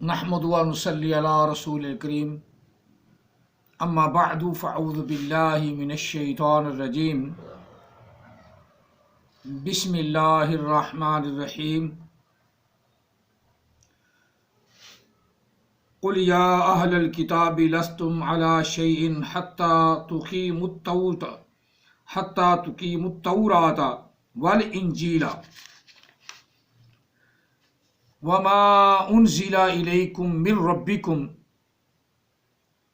نحمد و نصلی علی رسول الکریم اما بعد فاعوذ باللہ من الشیطان الرجیم بسم اللہ الرحمن الرحیم قل یا اہل الکتاب لستم علی شیء حتی تقیموا التوراۃ والانجیل وما انزل الیکم من ربکم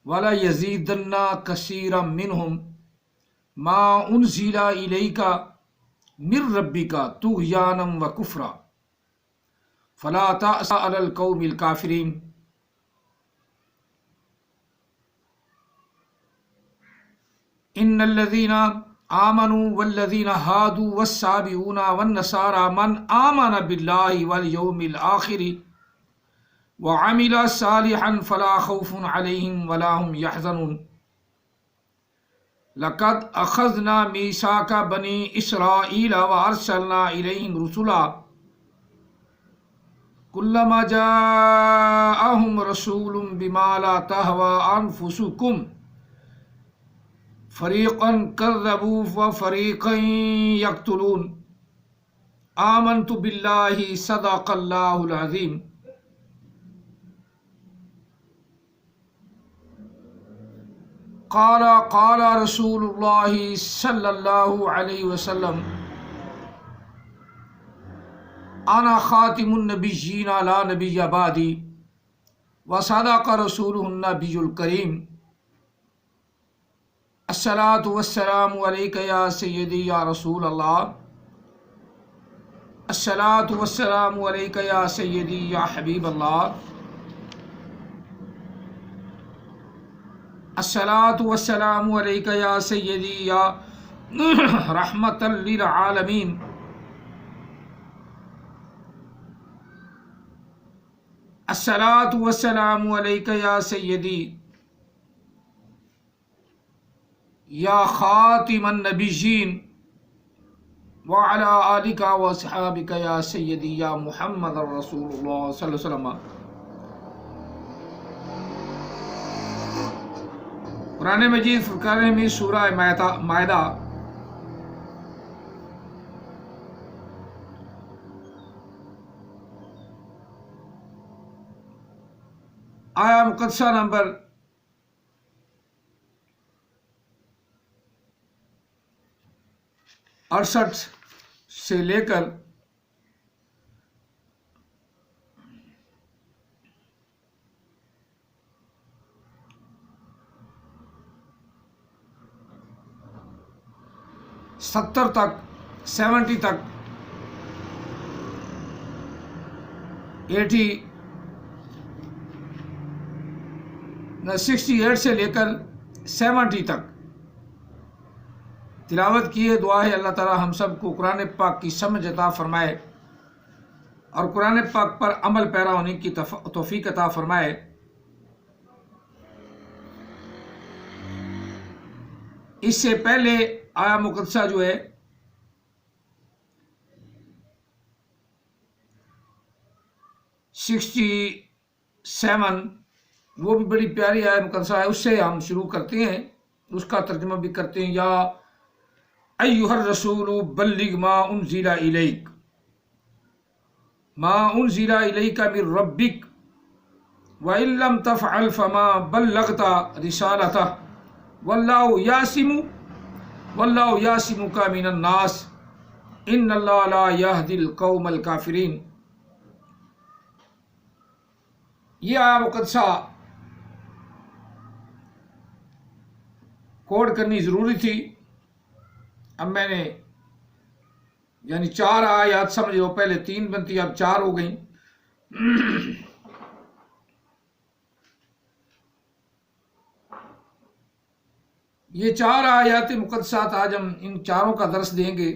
وَلَيَزِيدَنَّ كَثِيرًا مِّنْهُمْ مَا أُنزِلَ إِلَيْكَ مِن رَّبِّكَ طُغْيَانًا وَكُفْرًا فَلَا تَأْسَ عَلَى الْقَوْمِ الْكَافِرِينَ. إِنَّ الَّذِينَ آمَنُوا وَالَّذِينَ هَادُوا وَالسَّابِئُونَ وَالنَّصَارَى مَنْ آمَنَ بِاللَّهِ وَالْيَوْمِ الْآخِرِ وَعَمِلَ صَالِحًا فَلَا خَوْفٌ عَلَيْهِمْ وَلَا هُمْ يَحْزَنُونَ. لَقَدْ أَخَذْنَا مِيثَاقَ بَنِي إِسْرَائِيلَ وَأَرْسَلْنَا إِلَيْهِمْ رُسُلًا كُلَّمَا جَاءَهُمْ رَسُولٌ بِمَا لَا تَهْوَى أَنفُسُكُمْ فَرِيقًا كَذَّبُوا وَفَرِيقًا يَقْتُلُونَ. آمَنْتُ بِاللَّهِ صَدَقَ اللَّهُ الْعَظِيمُ. قال رسول اللہ صلی اللہ علیہ وسلم انا خاتم النبیین لا نبی بعدی وصدق رسولہ النبی الکریم. الصلاۃ والسلام علیک یا سیدی یا رسول اللہ. الصلاۃ والسلام علیک یا سیدی یا حبیب اللہ. الصلاۃ والسلام علیک یا سیدی یا رحمۃ للعالمین. الصلاۃ والسلام علیک یا سیدی یا خاتم النبیین وعلی آلک واصحابک یا سیدی یا محمد رسول اللہ صلی اللہ علیہ وسلم. قرآن مجید فرقان حمید سورہ مائدہ آیا مقدسہ نمبر 68 سے لے کر 70 تک 70 تک 68 سے لے کر 70 تک تلاوت کی ہے. دعا ہے اللہ تعالی ہم سب کو قرآن پاک کی سمجھ عطا فرمائے اور قرآن پاک پر عمل پیرا ہونے کی توفیق عطا فرمائے. اس سے پہلے آیا مقدسہ جو ہے 67 وہ بھی بڑی پیاری آیا مقدسہ ہے. اس سے ہم شروع کرتے ہیں, اس کا ترجمہ بھی کرتے ہیں. یا ایھا الرسول بلغ ما انزل الیک من ربک وان لم تفعل فما بلغت رسالتہ واللہ یعصمک من الناس ان اللہ لا یہدی القوم الکافرین. یہ آیا مقدسہ کوڈ کرنی ضروری تھی. اب میں نے یعنی 4 آیات سمجھ لو, پہلے 3 بنتی اب 4 ہو گئیں. یہ 4 آیات مقدسات آج ہم ان 4 کا درس دیں گے.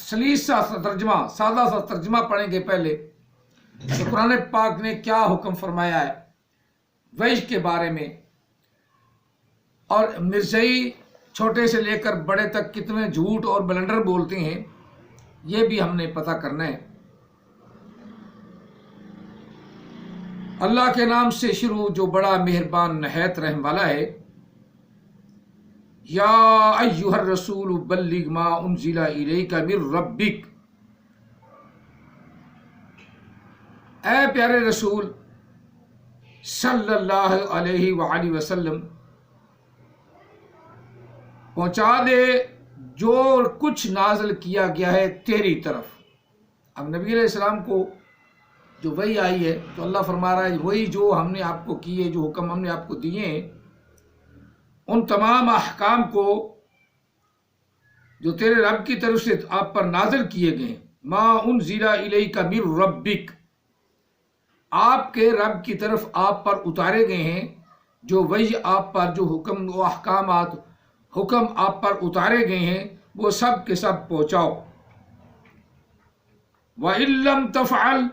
سلیس سا ترجمہ, سادہ سا ترجمہ پڑھیں گے پہلے کہ قرآن پاک نے کیا حکم فرمایا ہے وحی کے بارے میں, اور مرزائی چھوٹے سے لے کر بڑے تک کتنے جھوٹ اور بلنڈر بولتے ہیں یہ بھی ہم نے پتہ کرنا ہے. اللہ کے نام سے شروع جو بڑا مہربان نہایت رحم والا ہے۔ یا ایھا الرسول بلغ ما انزل الیک من ربک، اے پیارے رسول صلی اللہ علیہ وآلہ وسلم، پہنچا دے جو کچھ نازل کیا گیا ہے تیری طرف۔ اب نبی علیہ السلام کو جو وحی آئی ہے تو اللہ فرما رہا ہے وہی جو ہم نے آپ کو کیے، جو حکم ہم نے آپ کو دیے ہیں، ان تمام احکام کو جو تیرے رب کی طرف سے آپ پر نازل کیے گئے ہیں، ما انزل الیک من ربک، آپ کے رب کی طرف آپ پر اتارے گئے ہیں، جو وحی آپ پر، جو حکم و احکامات حکم آپ پر اتارے گئے ہیں، وہ سب کے سب پہنچاؤ۔ وَإِن لَّمْ تَفْعَلْ،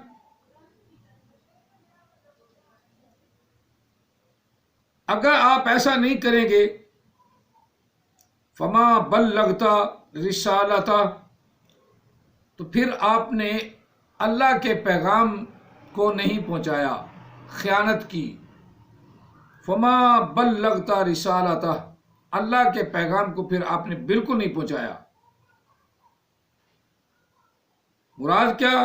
اگر آپ ایسا نہیں کریں گے، فَمَا بَلَّغْتَ رِسَالَتَهُ، تو پھر آپ نے اللہ کے پیغام کو نہیں پہنچایا، خیانت کی۔ فَمَا بَلَّغْتَ رِسَالَتَهُ، اللہ کے پیغام کو پھر آپ نے بالکل نہیں پہنچایا۔ مراد کیا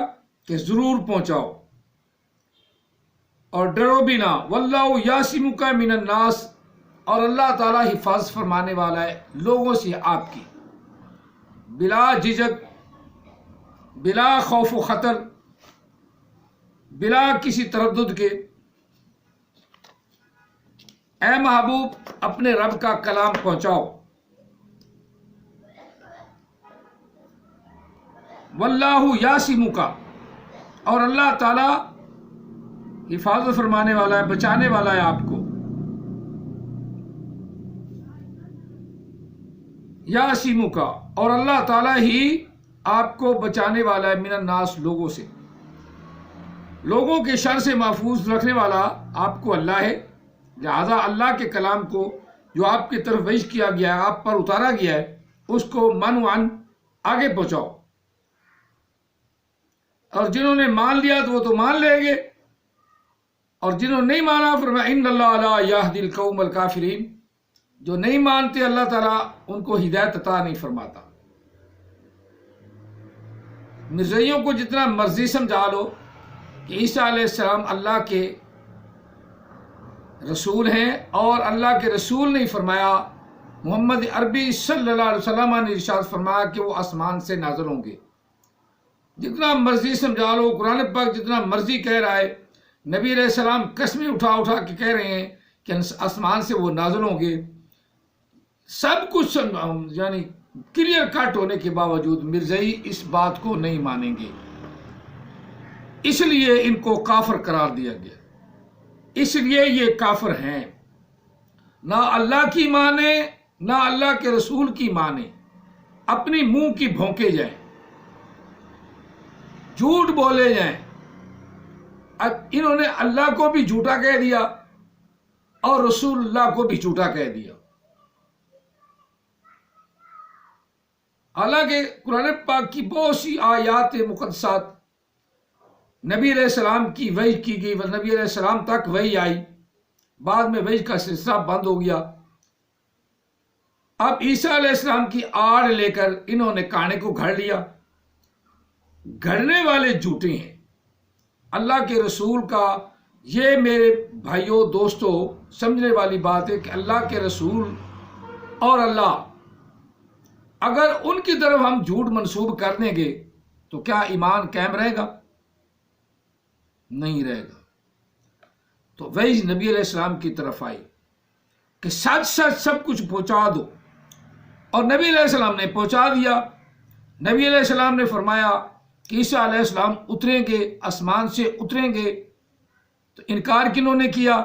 کہ ضرور پہنچاؤ اور ڈرو بھی نہ۔ وَاللَّهُ يَعْصِمُكَ مِنَ النَّاسِ، اور اللہ تعالیٰ حفاظت فرمانے والا ہے لوگوں سے آپ کی، بلا جھجک، بلا خوف و خطر، بلا کسی تردد کے۔ اے محبوب اپنے رب کا کلام پہنچاؤ۔ واللہ یعصمک، اور اللہ تعالی حفاظت فرمانے والا ہے، بچانے والا ہے آپ کو۔ یعصمک، اور اللہ تعالی ہی آپ کو بچانے والا ہے، من الناس، لوگوں سے، لوگوں کے شر سے محفوظ رکھنے والا آپ کو اللہ ہے۔ لہذا اللہ کے کلام کو جو آپ کی طرف وحی کیا گیا ہے، آپ پر اتارا گیا ہے، اس کو منوان آگے پہنچاؤ۔ اور جنہوں نے مان لیا تو وہ تو مان لیں گے، اور جنہوں نے نہیں مانا فرمایا ان اللہ لا یہدی القوم الکافرین، جو نہیں مانتے اللہ تعالیٰ ان کو ہدایت عطا نہیں فرماتا۔ مرزائیوں کو جتنا مرضی سمجھا لو کہ عیسیٰ علیہ السلام اللہ کے رسول ہیں، اور اللہ کے رسول نے فرمایا، محمد عربی صلی اللہ علیہ وسلم نے ارشاد فرمایا کہ وہ آسمان سے نازل ہوں گے۔ جتنا مرضی سمجھا لو، قرآن پاک جتنا مرضی کہہ رہا ہے، نبی علیہ السلام قسمیں اٹھا اٹھا کے کہہ رہے ہیں کہ آسمان سے وہ نازل ہوں گے، سب کچھ یعنی کلیئر کٹ ہونے کے باوجود مرزائی اس بات کو نہیں مانیں گے، اس لیے ان کو کافر قرار دیا گیا، اس لیے یہ کافر ہیں، نہ اللہ کی مانے نہ اللہ کے رسول کی مانے، اپنی منہ کی بھونکے جائیں، جھوٹ بولے جائیں۔ اب انہوں نے اللہ کو بھی جھوٹا کہہ دیا اور رسول اللہ کو بھی جھوٹا کہہ دیا۔ حالانکہ قرآن پاک کی بہت سی آیات مقدسات نبی علیہ السلام کی وحی کی گئی، نبی علیہ السلام تک وحی آئی، بعد میں وحی کا سلسلہ بند ہو گیا۔ اب عیسیٰ علیہ السلام کی آڑ لے کر انہوں نے کانے کو گھڑ لیا۔ گھڑنے والے جھوٹے ہیں۔ اللہ کے رسول کا یہ میرے بھائیوں دوستوں سمجھنے والی بات ہے کہ اللہ کے رسول اور اللہ، اگر ان کی طرف ہم جھوٹ منسوب کر دیں گے تو کیا ایمان قائم رہے گا؟ نہیں رہے گا۔ تو وہی نبی علیہ السلام کی طرف آئی کہ سچ سچ سب کچھ پہنچا دو، اور نبی علیہ السلام نے پہنچا دیا۔ نبی علیہ السلام نے فرمایا کہ عیسیٰ علیہ السلام اتریں گے، آسمان سے اتریں گے، تو انکار کنہوں نے کیا؟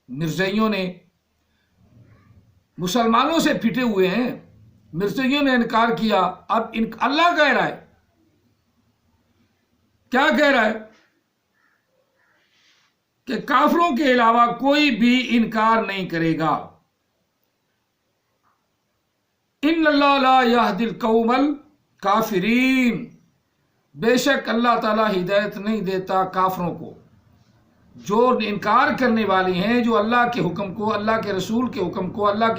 مرزائیوں نے۔ مسلمانوں سے پھٹے ہوئے ہیں، مرزائیوں نے انکار کیا۔ اب اللہ کہہ رہا ہے، کیا کہہ رہا ہے کہ کافروں کے علاوہ کوئی بھی انکار نہیں کرے گا۔ ان اللہ لا یہدی القوم الکافرین، بے شک اللہ تعالیٰ ہدایت نہیں دیتا کافروں کو۔ جو انکار کرنے والے ہیں، جو اللہ کے حکم کو، اللہ کے رسول کے حکم کو، اللہ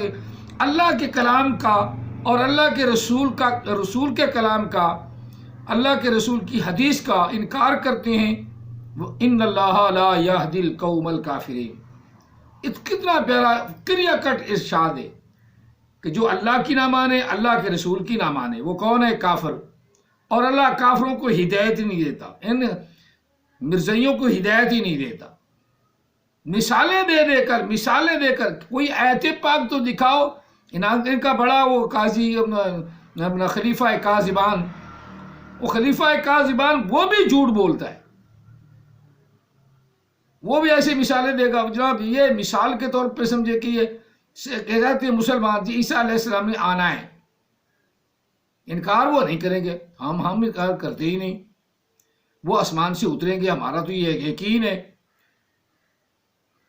کے کلام کا اور اللہ کے رسول کے کلام کا، اللہ کے رسول کی حدیث کا انکار کرتے ہیں، وہ ان اللہ لا یہدی القوم الکافرین۔ کتنا پیارا کلیئر کٹ ارشاد ہے کہ جو اللہ کی نہ مانے، اللہ کے رسول کی نہ مانے، وہ کون ہے؟ کافر۔ اور اللہ کافروں کو ہدایت ہی نہیں دیتا، ان مرزائیوں کو ہدایت ہی نہیں دیتا۔ مثالیں دے کر کوئی آیت پاک تو دکھاؤ۔ ان کا بڑا وہ قاضی اپنا خلیفہ کاذبان، وہ خلیفہ کاذبان وہ بھی جھوٹ بولتا ہے، وہ بھی ایسی مثالیں دے گا۔ جناب یہ مثال کے طور پہ سمجھے کہ یہ کہتے ہیں مسلمان جی عیسیٰ علیہ السلام نے آنا ہے، انکار وہ نہیں کریں گے، ہم انکار کرتے ہی نہیں، وہ آسمان سے اتریں گے، ہمارا تو یہ یقین ہے۔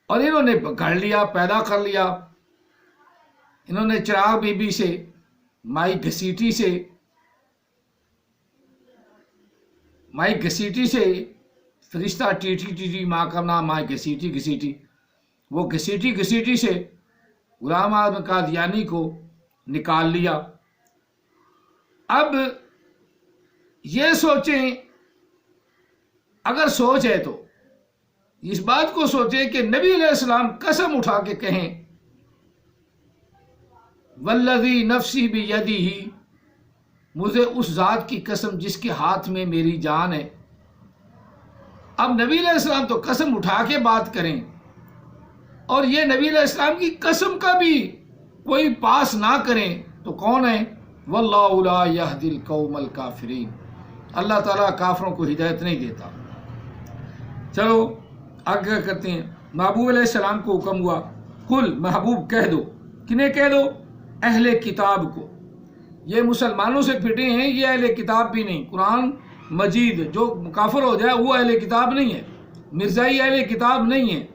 اور انہوں نے گھڑ لیا، پیدا کر لیا، انہوں نے چراغ بی بی سے، مائی گھسیٹی سے فرشتہ ٹی ماں کا نام مائی گھسیٹی، وہ گھسیٹی سے غلام احمد قادیانی کو نکال لیا۔ اب یہ سوچیں، اگر سوچ ہے تو اس بات کو سوچیں کہ نبی علیہ السلام قسم اٹھا کے کہیں والذی نفسی بیدہ، مجھے اس ذات کی قسم جس کے ہاتھ میں میری جان ہے۔ اب نبی علیہ السلام تو قسم اٹھا کے بات کریں، اور یہ نبی علیہ السلام کی قسم کا بھی کوئی پاس نہ کریں تو کون ہے؟ واللہ لا یہدی القوم الکافرین، اللہ تعالیٰ کافروں کو ہدایت نہیں دیتا۔ چلو آگے کرتے ہیں۔ محبوب علیہ السلام کو حکم ہوا، قل محبوب کہہ دو، کنہیں کہہ دو؟ اہل کتاب کو۔ یہ مسلمانوں سے پھٹے ہیں، یہ اہل کتاب بھی نہیں۔ قرآن مجید جو کافر ہو جائے وہ اہل کتاب نہیں ہے، مرزائی اہل کتاب نہیں ہے۔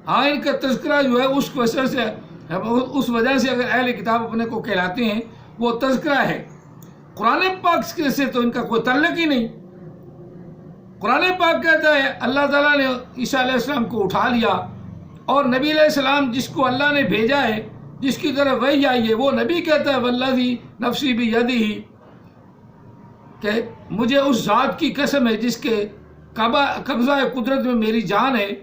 ہاں ان کا تذکرہ جو ہے اس وجہ سے اگر اہل کتاب اپنے کو کہلاتے ہیں وہ تذکرہ ہے، قرآن پاک سے تو ان کا کوئی تعلق ہی نہیں۔ قرآن پاک کہتا ہے اللہ تعالیٰ نے عیسیٰ علیہ السلام کو اٹھا لیا، اور نبی علیہ السلام جس کو اللہ نے بھیجا ہے، جس کی طرف وحی آئی ہے، وہ نبی کہتا ہے والذی نفسی بیدہ، کہ مجھے اس ذات کی قسم ہے جس کے قبضہ قدرت میں میری جان ہے،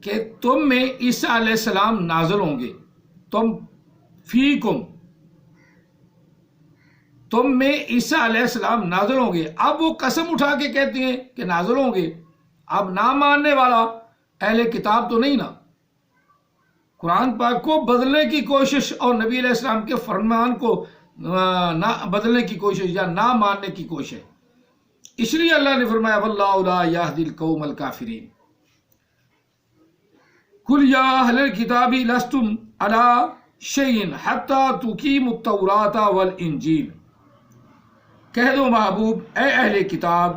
کہ تم میں عیسیٰ علیہ السلام نازل ہوں گے، تم میں عیسیٰ علیہ السلام نازل ہوں گے۔ اب وہ قسم اٹھا کے کہتے ہیں کہ نازل ہوں گے۔ اب نہ ماننے والا اہل کتاب تو نہیں نا، قرآن پاک کو بدلنے کی کوشش اور نبی علیہ السلام کے فرمان کو نہ بدلنے کی کوشش یا نہ ماننے کی کوشش، اس لیے اللہ نے فرمایا واللہ لا یہدی القوم الکافرین۔ قل یا اہل الکتاب لستم علی شیء حتی تقیموا التوراۃ والانجیل، کہہ دو محبوب اے اہل کتاب،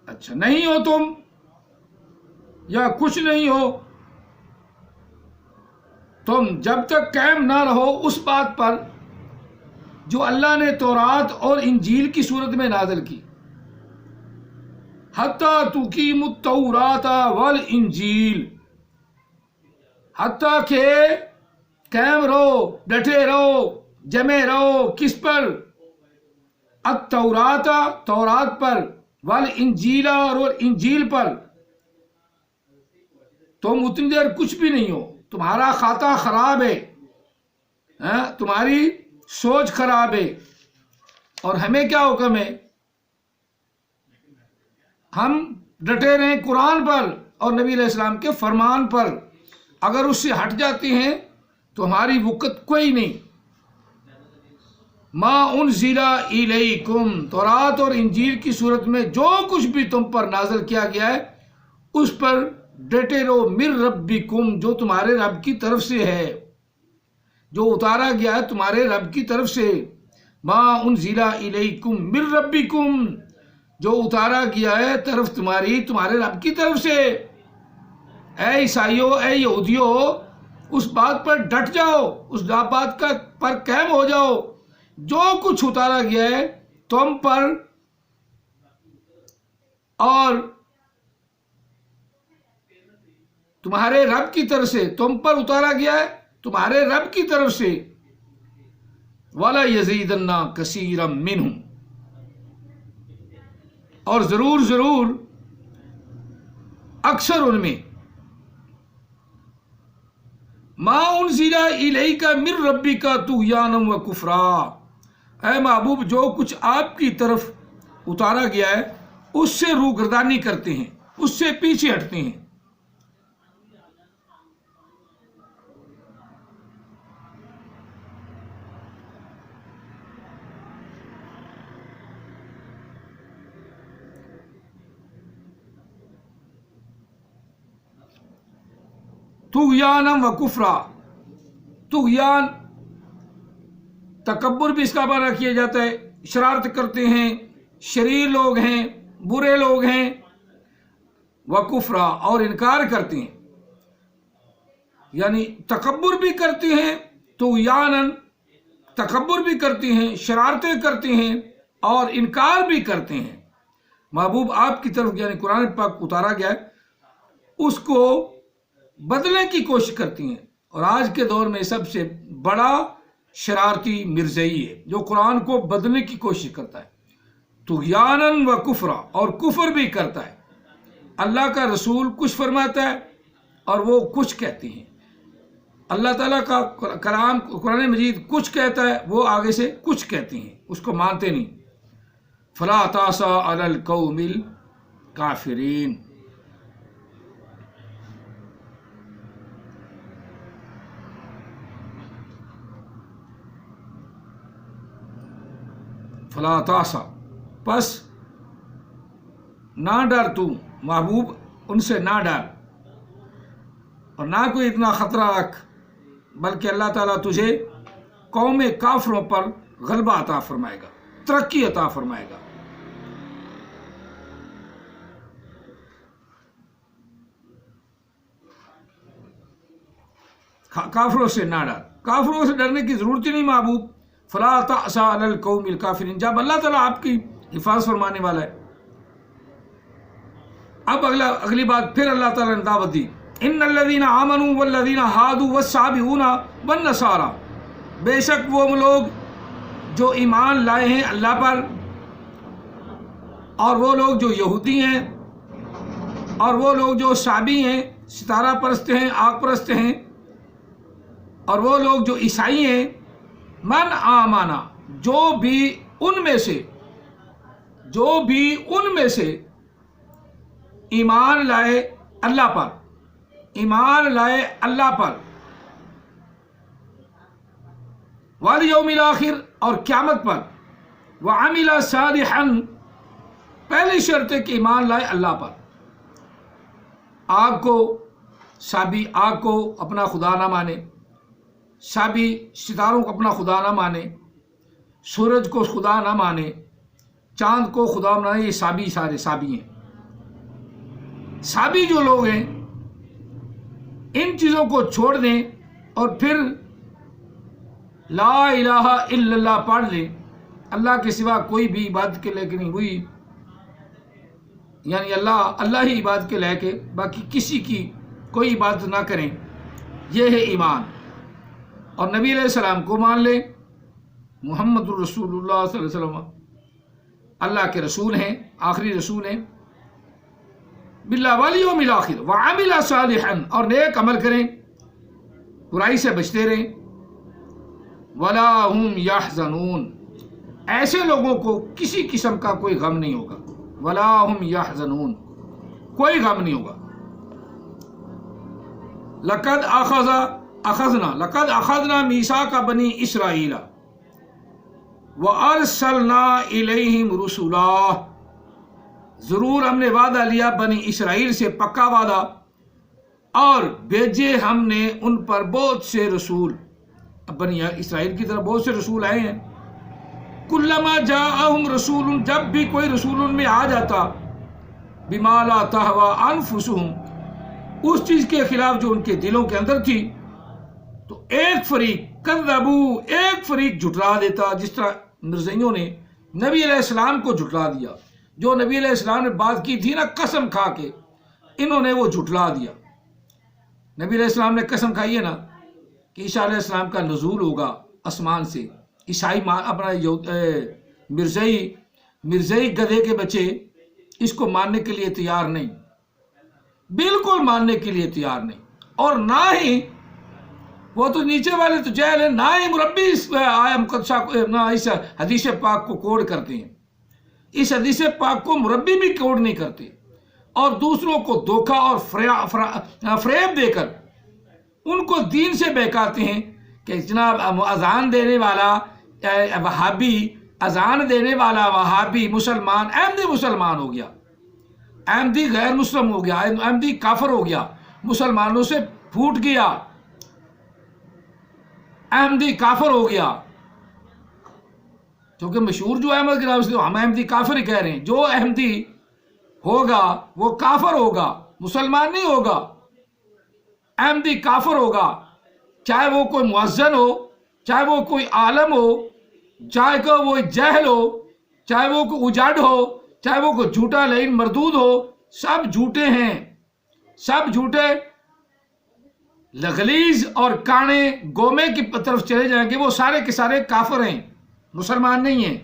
اچھا نہیں ہو تم یا کچھ نہیں ہو، تم جب تک قائم نہ رہو اس بات پر جو اللہ نے تورات اور انجیل کی صورت میں نازل کی، حتیٰ تقیموا التوراۃ والانجیل، حتیٰ کہ قائم رہو، ڈٹے رہو، جمے رہو، کس پر؟ التوراۃ، تورات پر، والانجیل، اور انجیل پر۔ تم اتنی دیر کچھ بھی نہیں ہو، تمہارا خاطہ خراب ہے، تمہاری سوچ خراب ہے، اور ہمیں کیا حکم ہے؟ ہم ڈٹے رہیں قرآن پر اور نبی علیہ السلام کے فرمان پر، اگر اس سے ہٹ جاتے ہیں تو ہماری وقت کوئی نہیں۔ ما انزل الیکم، تورات اور انجیل کی صورت میں جو کچھ بھی تم پر نازل کیا گیا ہے اس پر ڈٹے رہو، من ربکم، جو تمہارے رب کی طرف سے ہے، جو اتارا گیا ہے تمہارے رب کی طرف سے۔ ما انزل الیکم من ربکم، جو اتارا گیا ہے تمہارے رب کی طرف سے۔ اے عیسائیوں، اے یہودیوں، اس بات پر ڈٹ جاؤ، اس بات پر قائم ہو جاؤ، جو کچھ اتارا گیا ہے تم پر اور تمہارے رب کی طرف سے تم پر اتارا گیا ہے، تمہارے رب کی طرف سے، وَلَا يَزِيدَنَّ كَثِيرًا مِّنْهُمْ، اور ضرور ضرور اکثر ان میں، مَا أُنزِلَ إِلَيْكَ مِن رَبِّكَ طُغْيَانًا وَكُفْرًا، اے محبوب جو کچھ آپ کی طرف اتارا گیا ہے اس سے روگردانی کرتے ہیں، اس سے پیچھے ہٹتے ہیں۔ طغیانا و کفرا، طغیان تکبر بھی اس کا معنی کیا جاتا ہے، شرارت کرتے ہیں، شریر لوگ ہیں، برے لوگ ہیں، و کفرا اور انکار کرتے ہیں، یعنی تکبر بھی کرتے ہیں، طغیانا تکبر بھی کرتے ہیں، شرارتیں کرتے ہیں اور انکار بھی کرتے ہیں۔ محبوب آپ کی طرف یعنی قرآن پاک اتارا گیا ہے اس کو بدلنے کی کوشش کرتی ہیں، اور آج کے دور میں سب سے بڑا شرارتی مرزائی ہے جو قرآن کو بدلنے کی کوشش کرتا ہے، طغیانا و کفرا، اور کفر بھی کرتا ہے۔ اللہ کا رسول کچھ فرماتا ہے اور وہ کچھ کہتے ہیں، اللہ تعالیٰ کا کلام قرآن مجید کچھ کہتا ہے، وہ آگے سے کچھ کہتے ہیں، اس کو مانتے نہیں۔ فلا تاسا علی القوم الکافرین، فلا تاسا پس نہ ڈر تو محبوب ان سے نہ ڈر، اور نہ کوئی اتنا خطرہ رکھ، بلکہ اللہ تعالیٰ تجھے قوم کافروں پر غلبہ عطا فرمائے گا، ترقی عطا فرمائے گا۔ کافروں سے نہ ڈر، کافروں سے ڈرنے کی ضرورت ہی نہیں محبوب۔ فلا تأس علی القوم الکافرین، جب اللہ تعالیٰ آپ کی حفاظت فرمانے والا ہے۔ اب اگلی بات پھر اللہ تعالیٰ نے دعوت دی، ان الذین آمنوا والذین ہادوا والصابئون والنصارى، بے شک وہ لوگ جو ایمان لائے ہیں اللہ پر، اور وہ لوگ جو یہودی ہیں، اور وہ لوگ جو صابی ہیں، ستارہ پرست ہیں، آگ پرست ہیں، اور وہ لوگ جو عیسائی ہیں، من آمانا جو بھی ان میں سے ایمان لائے اللہ پر، ایمان لائے اللہ پر، والیوم الآخر اور قیامت پر، وعمل صالحا پہلی شرط ہے کہ ایمان لائے اللہ پر۔ صابی آگ کو اپنا خدا نہ مانے، صابی ستاروں کو اپنا خدا نہ مانے، سورج کو خدا نہ مانے، چاند کو خدا نہ مانے، یہ صابی سارے صابی ہیں۔ صابی جو لوگ ہیں ان چیزوں کو چھوڑ دیں اور پھر لا الہ الا اللہ پڑھ لیں، اللہ کے سوا کوئی بھی عبادت کے لائق نہیں ہوئی، یعنی اللہ ہی عبادت کے لائق ہے، باقی کسی کی کوئی عبادت نہ کریں، یہ ہے ایمان۔ اور نبی علیہ السلام کو مان لیں، محمد الرسول اللہ صلی اللہ علیہ وسلم اللہ کے رسول ہیں، آخری رسول ہیں، باللہ والیوم الآخر وعمل صالحا اور نیک عمل کریں، برائی سے بچتے رہیں، ولا هم يحزنون ایسے لوگوں کو کسی قسم کا کوئی غم نہیں ہوگا، ولا هم يحزنون کوئی غم نہیں ہوگا۔ لقد اخذنا میثاق بنی اسرائیل وارسلنا الیہم رسلا، ضرور ہم نے وعدہ لیا بنی اسرائیل سے پکا وعدہ، اور بھیجے ہم نے ان پر بہت سے رسول، بنی اسرائیل کی طرف بہت سے رسول آئے ہیں۔ کلما جاءہم رسول جب بھی کوئی رسول ان میں آ جاتا، بما لا تہوی انفسہم اس چیز کے خلاف جو ان کے دلوں کے اندر تھی، تو ایک فریق کذبو ایک فریق جھٹلا دیتا، جس طرح مرزائیوں نے نبی علیہ السلام کو جھٹلا دیا، جو نبی علیہ السلام نے بات کی تھی نا قسم کھا کے، انہوں نے وہ جھٹلا دیا۔ نبی علیہ السلام نے قسم کھائی ہے نا کہ عیسیٰ علیہ السلام کا نزول ہوگا آسمان سے، عیسائی اپنا مرزائی گدھے کے بچے اس کو ماننے کے لیے تیار نہیں، بالکل ماننے کے لیے تیار نہیں، اور نہ ہی وہ تو نیچے والے تو جہل ہیں، نہ ہی مربی اس آیا مقدسہ نہ اس حدیث پاک کو کوڈ کرتے ہیں، اس حدیث پاک کو مربی بھی کوڈ نہیں کرتے، اور دوسروں کو دھوکہ اور فریب دے کر ان کو دین سے بہکاتے ہیں کہ جناب اذان دینے والا وہابی، اذان دینے والا وہابی مسلمان احمدی مسلمان ہو گیا، احمدی غیر مسلم ہو گیا، احمدی کافر ہو گیا، مسلمانوں سے پھوٹ گیا، احمدی کافر ہو گیا، کیونکہ مشہور جو احمد کے نام سے ہم احمدی کافر ہی کہہ رہے ہیں، جو احمدی ہوگا وہ کافر ہوگا، مسلمان نہیں ہوگا، احمدی کافر ہوگا، چاہے وہ کوئی مؤذن ہو، چاہے وہ کوئی عالم ہو، چاہے کہ وہ جہل ہو، چاہے وہ کوئی اجڑ ہو، چاہے وہ کوئی جھوٹا لعین مردود ہو، سب جھوٹے ہیں، سب جھوٹے لغلیظ اور کانے گومے کی طرف چلے جائیں گے، وہ سارے کے سارے کافر ہیں، مسلمان نہیں ہیں۔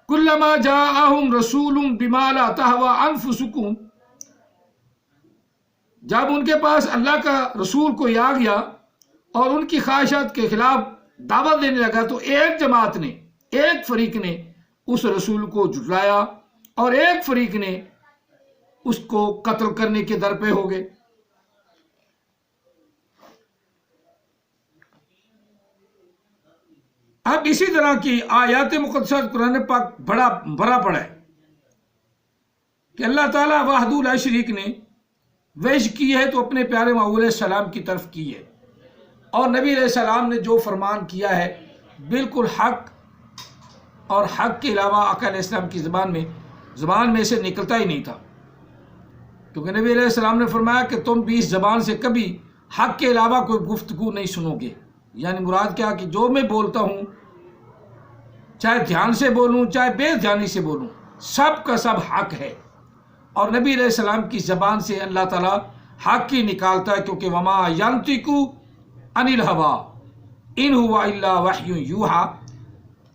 کلما جاءہم رسول بما لا تہوی انفسکم، جب ان کے پاس اللہ کا رسول کوئی آ گیا اور ان کی خواہشات کے خلاف دعوت دینے لگا، تو ایک جماعت نے، ایک فریق نے اس رسول کو جھٹلایا اور ایک فریق نے اس کو قتل کرنے کے در پہ ہو گئے۔ اب اسی طرح کی آیات مقدسات قرآن پاک بھرا پڑا ہے کہ اللہ تعالیٰ وحدہ لا شریک نے وحی کی ہے تو اپنے پیارے محبوب علیہ السلام کی طرف کی ہے، اور نبی علیہ السلام نے جو فرمان کیا ہے بالکل حق، اور حق کے علاوہ آقا علیہ السلام کی زبان میں سے نکلتا ہی نہیں تھا، کیونکہ نبی علیہ السلام نے فرمایا کہ تم بھی اس زبان سے کبھی حق کے علاوہ کوئی گفتگو نہیں سنو گے، یعنی مراد کیا کہ جو میں بولتا ہوں، چاہے دھیان سے بولوں چاہے بے دھیانی سے بولوں، سب کا سب حق ہے، اور نبی علیہ السلام کی زبان سے اللہ تعالیٰ حق ہی نکالتا ہے، کیونکہ وما ینطق عن الہوی ان ہوا الا وحی یوحی۔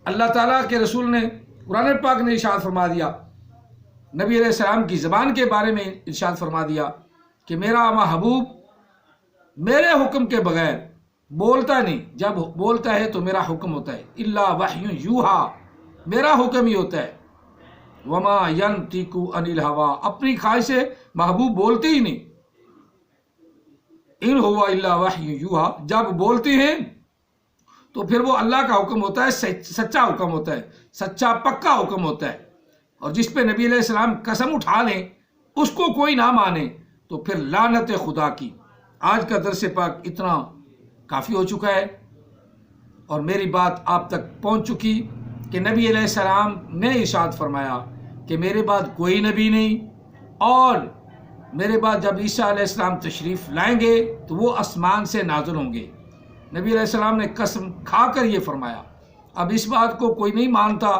اللہ تعالیٰ کے رسول نے قرآن پاک نے ارشاد فرما دیا، نبی علیہ السلام کی زبان کے بارے میں ارشاد فرما دیا کہ میرا محبوب میرے حکم کے بغیر بولتا نہیں، جب بولتا ہے تو میرا حکم ہوتا ہے، الا وحی یوحی، میرا حکم ہی ہوتا ہے، وما ینطق عن الہوی، اپنی خواہش سے محبوب بولتے ہی نہیں، ان ہوا الا وحی یوحی، جب بولتے ہیں تو پھر وہ اللہ کا حکم ہوتا ہے، سچا حکم ہوتا ہے، سچا پکا حکم ہوتا ہے، اور جس پہ نبی علیہ السلام قسم اٹھا لیں اس کو کوئی نہ مانے تو پھر لعنت خدا کی۔ آج کا درس پاک اتنا کافی ہو چکا ہے، اور میری بات آپ تک پہنچ چکی کہ نبی علیہ السلام نے ارشاد فرمایا کہ میرے بعد کوئی نبی نہیں، اور میرے بعد جب عیسیٰ علیہ السلام تشریف لائیں گے تو وہ آسمان سے نازل ہوں گے۔ نبی علیہ السلام نے قسم کھا کر یہ فرمایا۔ اب اس بات کو کوئی نہیں مانتا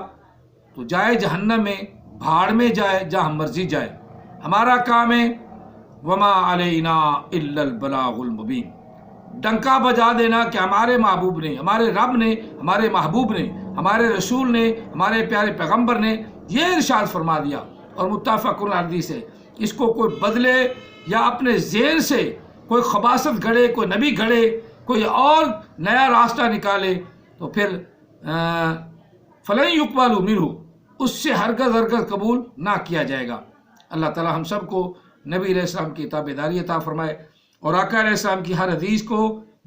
تو جائے جہنم میں، بھاڑ میں جائے، جہاں مرضی جائے، ہمارا کام ہے وما علینا الا البلاغ المبین، ڈنکا بجا دینا کہ ہمارے محبوب نے، ہمارے رب نے، ہمارے محبوب نے، ہمارے رسول نے، ہمارے پیارے پیغمبر نے یہ ارشاد فرما دیا، اور متفق حدیث ہے، اس کو کوئی بدلے یا اپنے ذہن سے کوئی خباثت گھڑے، کوئی نبی گھڑے، کوئی اور نیا راستہ نکالے تو پھر فلن یقبل منہ، اس سے ہرگز قبول نہ کیا جائے گا۔ اللہ تعالی ہم سب کو نبی علیہ السلام کی تابعداری عطا فرمائے، اور آقا علیہ السلام کی ہر حدیث کو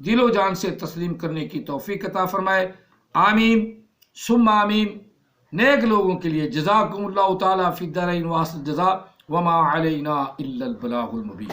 دل و جان سے تسلیم کرنے کی توفیق عطا فرمائے، آمین ثم آمین۔ نیک لوگوں کے لیے جزاکم اللہ تعالیٰ فی الدارین واسط جزا، وما علینا الا البلاغ المبین۔